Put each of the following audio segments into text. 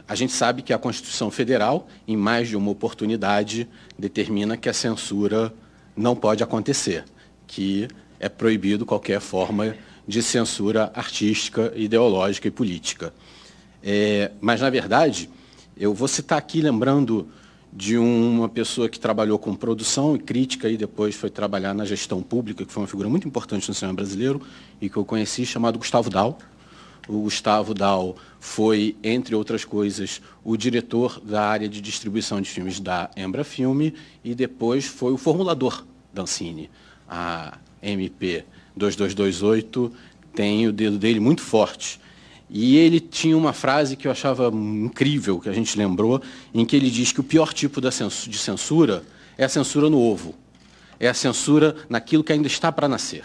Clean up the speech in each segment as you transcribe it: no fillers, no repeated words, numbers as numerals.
A gente sabe que a Constituição Federal, em mais de uma oportunidade, determina que a censura não pode acontecer, que é proibido qualquer forma de censura artística, ideológica e política. Mas, na verdade, eu vou citar aqui, lembrando de uma pessoa que trabalhou com produção e crítica e depois foi trabalhar na gestão pública, que foi uma figura muito importante no cinema brasileiro e que eu conheci, chamado Gustavo Dal. O Gustavo Dal foi, entre outras coisas, o diretor da área de distribuição de filmes da Embra Filme e depois foi o formulador da Ancine. A MP 2228 tem o dedo dele muito forte. E ele tinha uma frase que eu achava incrível, que a gente lembrou, em que ele diz que o pior tipo de censura é a censura no ovo. É a censura naquilo que ainda está para nascer.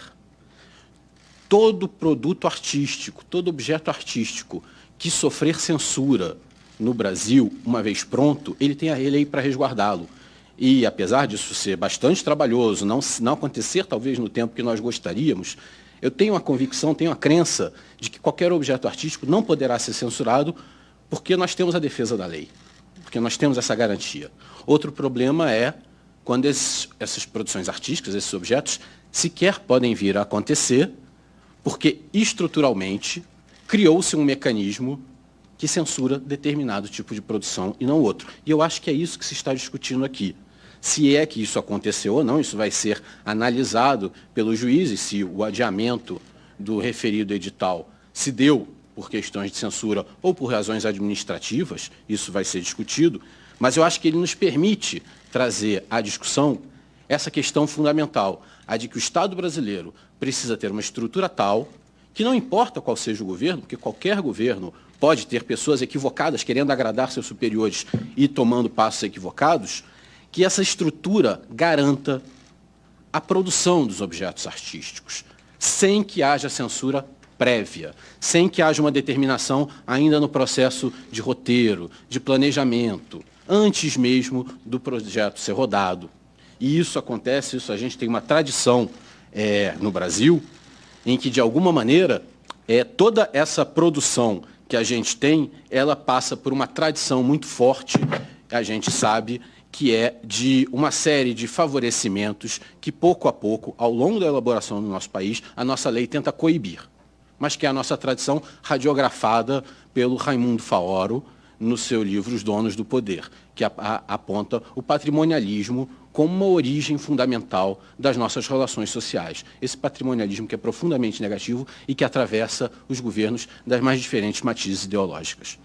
Todo produto artístico, todo objeto artístico que sofrer censura no Brasil, uma vez pronto, ele tem a lei para resguardá-lo. E, apesar disso ser bastante trabalhoso, não acontecer talvez no tempo que nós gostaríamos, eu tenho a convicção, tenho a crença de que qualquer objeto artístico não poderá ser censurado porque nós temos a defesa da lei, porque nós temos essa garantia. Outro problema é quando essas produções artísticas, esses objetos, sequer podem vir a acontecer porque, estruturalmente, criou-se um mecanismo que censura determinado tipo de produção e não outro. E eu acho que é isso que se está discutindo aqui. Se é que isso aconteceu ou não, isso vai ser analisado pelos juízes, se o adiamento do referido edital se deu por questões de censura ou por razões administrativas, isso vai ser discutido, mas eu acho que ele nos permite trazer à discussão essa questão fundamental, a de que o Estado brasileiro precisa ter uma estrutura tal que não importa qual seja o governo, porque qualquer governo pode ter pessoas equivocadas querendo agradar seus superiores e tomando passos equivocados, que essa estrutura garanta a produção dos objetos artísticos, sem que haja censura prévia, sem que haja uma determinação ainda no processo de roteiro, de planejamento, antes mesmo do projeto ser rodado. E isso acontece, isso a gente tem uma tradição no Brasil, em que, de alguma maneira, toda essa produção que a gente tem, ela passa por uma tradição muito forte, a gente sabe, que é de uma série de favorecimentos que, pouco a pouco, ao longo da elaboração do nosso país, a nossa lei tenta coibir, mas que é a nossa tradição radiografada pelo Raimundo Faoro no seu livro Os Donos do Poder, que aponta o patrimonialismo como uma origem fundamental das nossas relações sociais. Esse patrimonialismo que é profundamente negativo e que atravessa os governos das mais diferentes matizes ideológicas.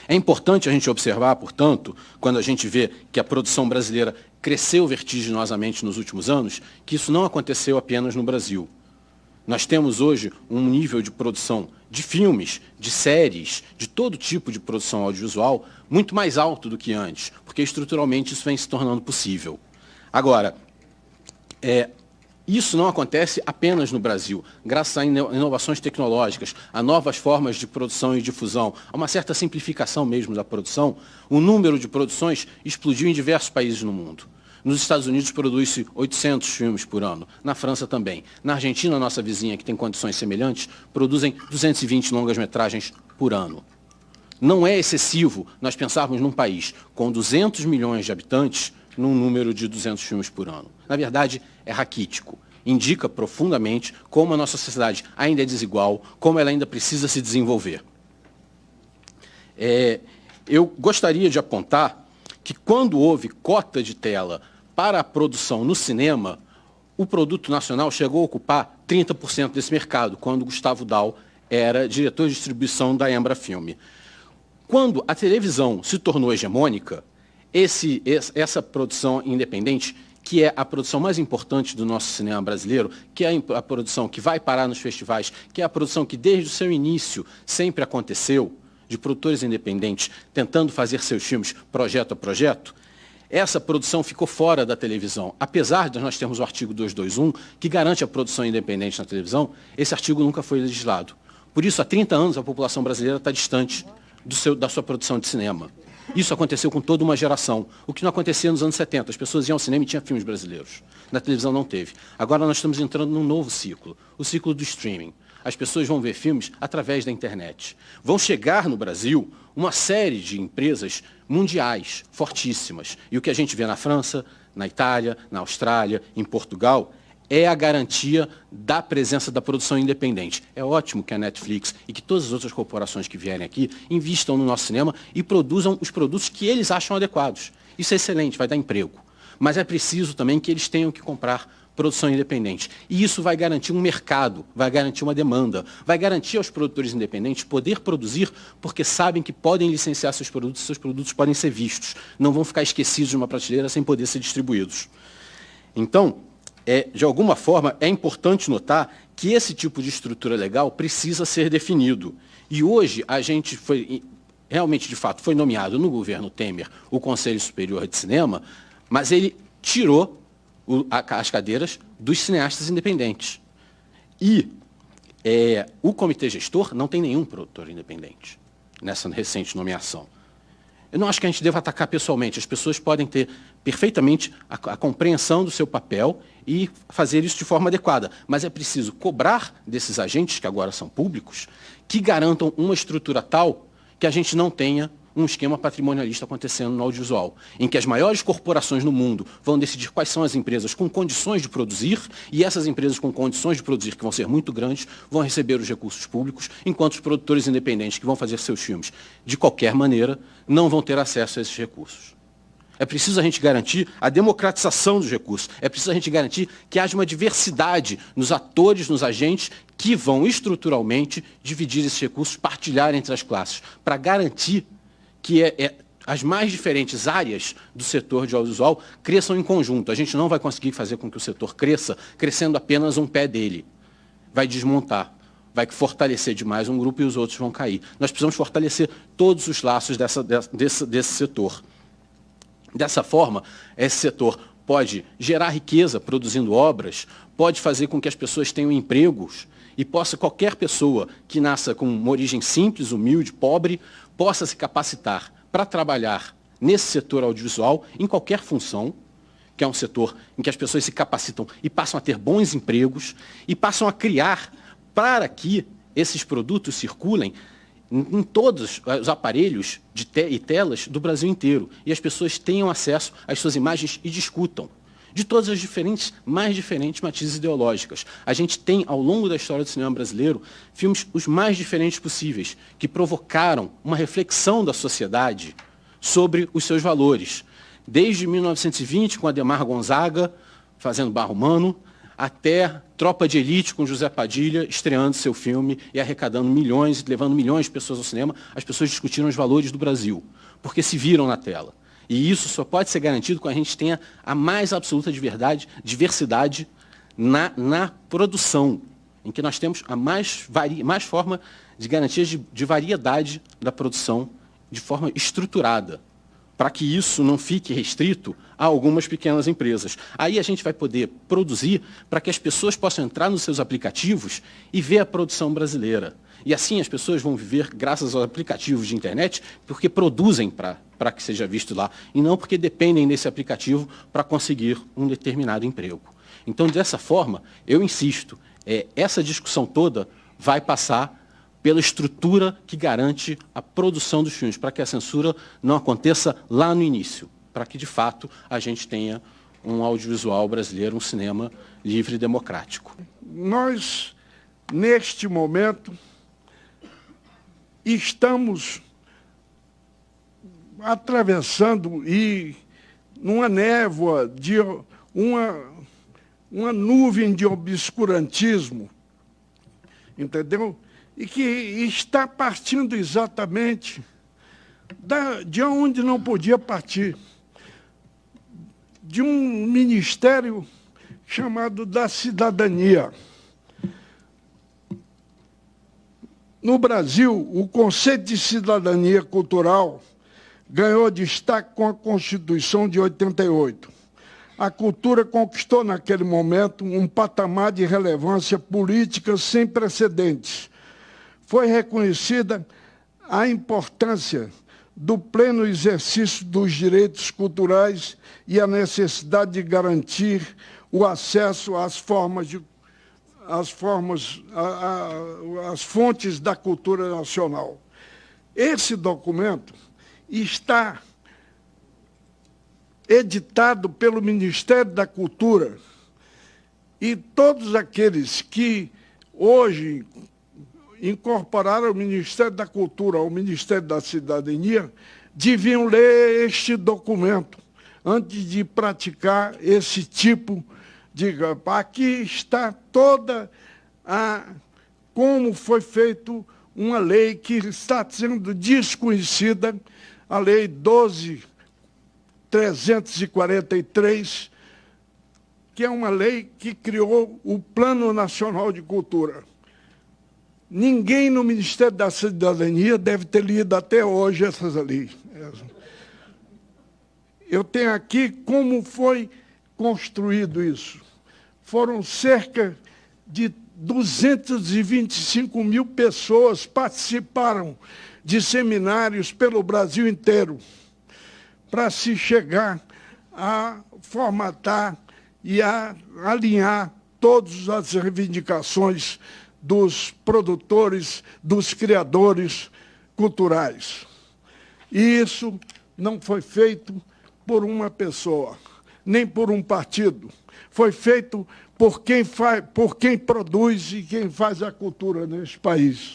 É importante a gente observar, portanto, quando a gente vê que a produção brasileira cresceu vertiginosamente nos últimos anos, que isso não aconteceu apenas no Brasil. Nós temos hoje um nível de produção de filmes, de séries, de todo tipo de produção audiovisual muito mais alto do que antes, porque estruturalmente isso vem se tornando possível. Agora, isso não acontece apenas no Brasil, graças a inovações tecnológicas, a novas formas de produção e difusão, a uma certa simplificação mesmo da produção, o número de produções explodiu em diversos países no mundo. Nos Estados Unidos produz-se 800 filmes por ano, na França também. Na Argentina, nossa vizinha, que tem condições semelhantes, produzem 220 longas-metragens por ano. Não é excessivo nós pensarmos num país com 200 milhões de habitantes num número de 200 filmes por ano. Na verdade, é raquítico. Indica profundamente como a nossa sociedade ainda é desigual, como ela ainda precisa se desenvolver. Eu gostaria de apontar que, quando houve cota de tela para a produção no cinema, o produto nacional chegou a ocupar 30% desse mercado, quando Gustavo Dal era diretor de distribuição da Embra Filme. Quando a televisão se tornou hegemônica, essa produção independente, que é a produção mais importante do nosso cinema brasileiro, que é a produção que vai parar nos festivais, que é a produção que desde o seu início sempre aconteceu, de produtores independentes tentando fazer seus filmes projeto a projeto, essa produção ficou fora da televisão. Apesar de nós termos o artigo 221, que garante a produção independente na televisão, esse artigo nunca foi legislado. Por isso, há 30 anos, a população brasileira está distante da sua produção de cinema. Isso aconteceu com toda uma geração, o que não acontecia nos anos 70. As pessoas iam ao cinema e tinham filmes brasileiros. Na televisão não teve. Agora nós estamos entrando num novo ciclo, o ciclo do streaming. as pessoas vão ver filmes através da internet. Vão chegar no Brasil uma série de empresas mundiais, fortíssimas. E o que a gente vê na França, na Itália, na Austrália, em Portugal, é a garantia da presença da produção independente. É ótimo que a Netflix e que todas as outras corporações que vierem aqui invistam no nosso cinema e produzam os produtos que eles acham adequados. Isso é excelente, vai dar emprego. Mas é preciso também que eles tenham que comprar produção independente. E isso vai garantir um mercado, vai garantir uma demanda, vai garantir aos produtores independentes poder produzir porque sabem que podem licenciar seus produtos podem ser vistos, não vão ficar esquecidos de uma prateleira sem poder ser distribuídos. Então, de alguma forma, é importante notar que esse tipo de estrutura legal precisa ser definido. E hoje a gente foi, realmente, de fato, foi nomeado no governo Temer o Conselho Superior de Cinema, mas ele tirou as cadeiras dos cineastas independentes. E o comitê gestor não tem nenhum produtor independente nessa recente nomeação. Eu não acho que a gente deva atacar pessoalmente. As pessoas podem ter perfeitamente a compreensão do seu papel e fazer isso de forma adequada. Mas é preciso cobrar desses agentes, que agora são públicos, que garantam uma estrutura tal que a gente não tenha um esquema patrimonialista acontecendo no audiovisual, em que as maiores corporações no mundo vão decidir quais são as empresas com condições de produzir, e essas empresas com condições de produzir, que vão ser muito grandes, vão receber os recursos públicos, enquanto os produtores independentes, que vão fazer seus filmes de qualquer maneira, não vão ter acesso a esses recursos. É preciso a gente garantir a democratização dos recursos, é preciso a gente garantir que haja uma diversidade nos atores, nos agentes, que vão estruturalmente dividir esses recursos, partilhar entre as classes, para garantir que as mais diferentes áreas do setor de audiovisual cresçam em conjunto. A gente não vai conseguir fazer com que o setor cresça, crescendo apenas um pé dele. Vai desmontar, vai fortalecer demais um grupo e os outros vão cair. Nós precisamos fortalecer todos os laços desse setor. Dessa forma, esse setor pode gerar riqueza produzindo obras, pode fazer com que as pessoas tenham empregos e possa qualquer pessoa que nasça com uma origem simples, humilde, pobre, possa se capacitar para trabalhar nesse setor audiovisual, em qualquer função, que é um setor em que as pessoas se capacitam e passam a ter bons empregos e passam a criar para que esses produtos circulem em todos os aparelhos e telas do Brasil inteiro e as pessoas tenham acesso às suas imagens e discutam de todas as mais diferentes matizes ideológicas. A gente tem, ao longo da história do cinema brasileiro, filmes os mais diferentes possíveis, que provocaram uma reflexão da sociedade sobre os seus valores. Desde 1920, com Adhemar Gonzaga, fazendo Barra Humano, até Tropa de Elite, com José Padilha, estreando seu filme e arrecadando milhões, levando milhões de pessoas ao cinema. As pessoas discutiram os valores do Brasil, porque se viram na tela. E isso só pode ser garantido quando a gente tenha a mais absoluta diversidade na produção, em que nós temos a mais forma de garantias de variedade da produção de forma estruturada, para que isso não fique restrito a algumas pequenas empresas. Aí a gente vai poder produzir para que as pessoas possam entrar nos seus aplicativos e ver a produção brasileira. E assim as pessoas vão viver graças aos aplicativos de internet, porque produzem para que seja visto lá, e não porque dependem desse aplicativo para conseguir um determinado emprego. Então, dessa forma, eu insisto, essa discussão toda vai passar pela estrutura que garante a produção dos filmes, para que a censura não aconteça lá no início, para que, de fato, a gente tenha um audiovisual brasileiro, um cinema livre e democrático. Nós, neste momento, estamos atravessando numa névoa de uma nuvem de obscurantismo, entendeu? E que está partindo exatamente de onde não podia partir, de um ministério chamado da cidadania. No Brasil, o conceito de cidadania cultural ganhou destaque com a Constituição de 88. A cultura conquistou, naquele momento, um patamar de relevância política sem precedentes. Foi reconhecida a importância do pleno exercício dos direitos culturais e a necessidade de garantir o acesso às formas as fontes da cultura nacional. Esse documento está editado pelo Ministério da Cultura e todos aqueles que hoje incorporaram o Ministério da Cultura ao Ministério da Cidadania deviam ler este documento antes de praticar esse tipo de... Aqui está toda como foi feito uma lei que está sendo desconhecida, a Lei 12.343, que é uma lei que criou o Plano Nacional de Cultura. Ninguém no Ministério da Cidadania deve ter lido até hoje essas leis. Eu tenho aqui como foi construído isso. Foram cerca de 225 mil pessoas participaram de seminários pelo Brasil inteiro para se chegar a formatar e a alinhar todas as reivindicações dos produtores, dos criadores culturais. E isso não foi feito por uma pessoa, nem por um partido. Foi feito por quem produz e quem faz a cultura neste país.